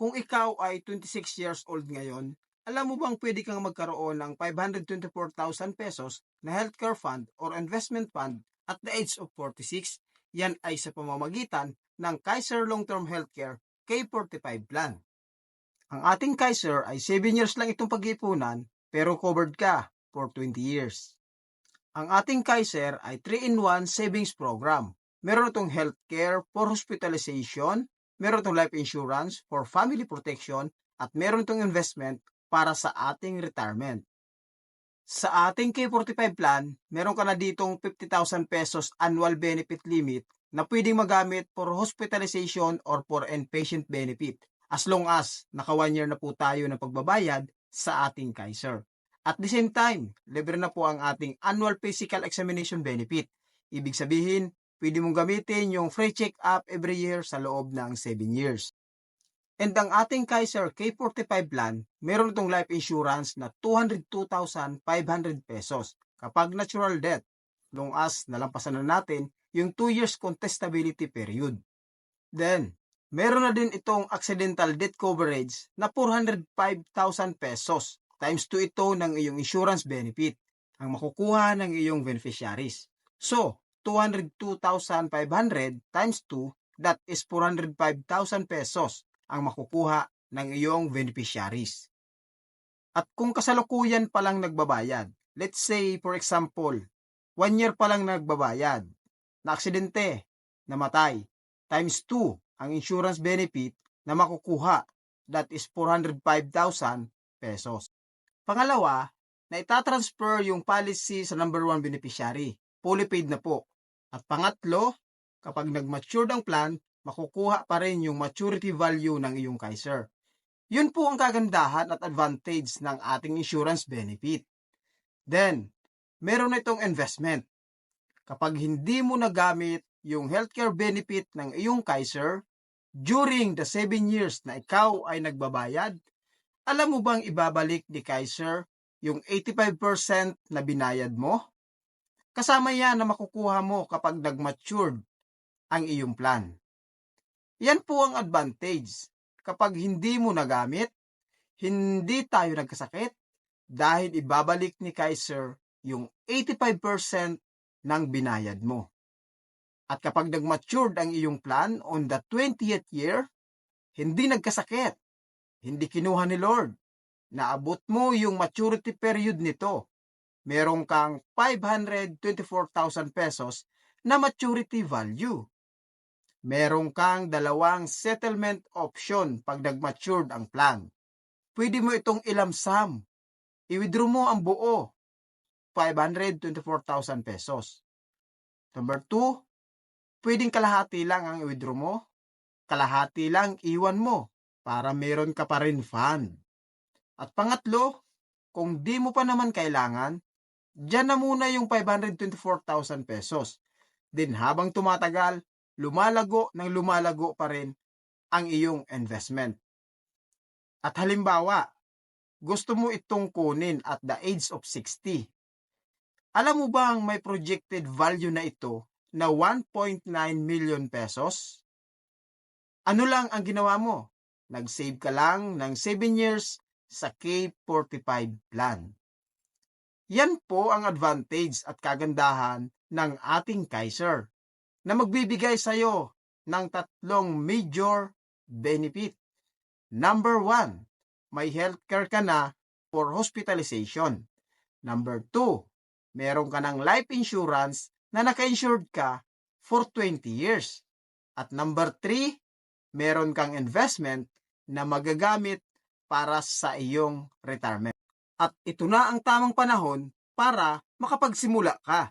Kung ikaw ay 26 years old ngayon, alam mo bang pwede kang magkaroon ng 524,000 pesos na healthcare fund or investment fund at the age of 46? Yan ay sa pamamagitan ng Kaiser Long-Term Healthcare K45 Plan. Ang ating Kaiser ay 7 years lang itong pag-iipunan pero covered ka for 20 years. Ang ating Kaiser ay 3-in-1 savings program. Meron itong healthcare for hospitalization, meron itong life insurance for family protection, at meron itong investment para sa ating retirement. Sa ating K45 plan, meron ka na ditong 50,000 pesos annual benefit limit na pwedeng magamit for hospitalization or for inpatient benefit as long as naka 1 year na po tayo ng pagbabayad sa ating Kaiser. At the same time, libre na po ang ating annual physical examination benefit. Ibig sabihin, pwede mong gamitin yung free check-up every year sa loob ng 7 years. And ang ating Kaiser K45 plan, meron itong life insurance na 202,500 pesos kapag natural death, long as nalampasan na natin yung 2 years contestability period. Then, meron na din itong accidental death coverage na 405,000 pesos times 2 ito ng iyong insurance benefit ang makukuha ng iyong beneficiaries. So, 202,500 times 2, that is 405,000 pesos ang makukuha ng iyong beneficiaries. At kung kasalukuyan pa lang nagbabayad, let's say for example, 1 year pa lang nagbabayad, na aksidente, namatay, times 2 ang insurance benefit na makukuha, that is 405,000 pesos. Pangalawa, na itatransfer yung policy sa number 1 beneficiary, fully paid na po. At pangatlo, kapag nag-mature ang plan, makukuha pa rin yung maturity value ng iyong Kaiser. Yun po ang kagandahan at advantage ng ating insurance benefit. Then, meron na itong investment. Kapag hindi mo nagamit yung healthcare benefit ng iyong Kaiser during the 7 years na ikaw ay nagbabayad, alam mo bang ibabalik ni Kaiser yung 85% na binayad mo? Kasama yan na makukuha mo kapag nag-matured ang iyong plan. Yan po ang advantage. Kapag hindi mo nagamit, hindi tayo nagkasakit dahil ibabalik ni Kaiser yung 85% ng binayad mo. At kapag nag-matured ang iyong plan on the 20th year, hindi nagkasakit, hindi kinuha ni Lord, naabot mo yung maturity period nito, merong kang 524,000 pesos na maturity value. Merong kang 2 settlement option pag nag-matured ang plan. Pwede mo itong ilamsam. I-withdraw mo ang buo, 524,000 pesos. Number 2, pwedeng kalahati lang ang i-withdraw mo, kalahati lang iwan mo para meron ka pa rin fund. At pangatlo, kung di mo pa naman kailangan, dyan na muna yung 524,000 pesos. Then habang tumatagal, lumalago pa rin ang iyong investment. At halimbawa, gusto mo itong kunin at the age of 60. Alam mo bang may projected value na ito na 1.9 million pesos? Ano lang ang ginawa mo? Nag-save ka lang ng 7 years sa K45 plan. Yan po ang advantage at kagandahan ng ating Kaiser na magbibigay sa iyo ng 3 major benefit. Number 1, may healthcare ka na for hospitalization. Number 2, meron ka ng life insurance na naka-insured ka for 20 years. At number 3, meron kang investment na magagamit para sa iyong retirement. At ito na ang tamang panahon para makapagsimula ka.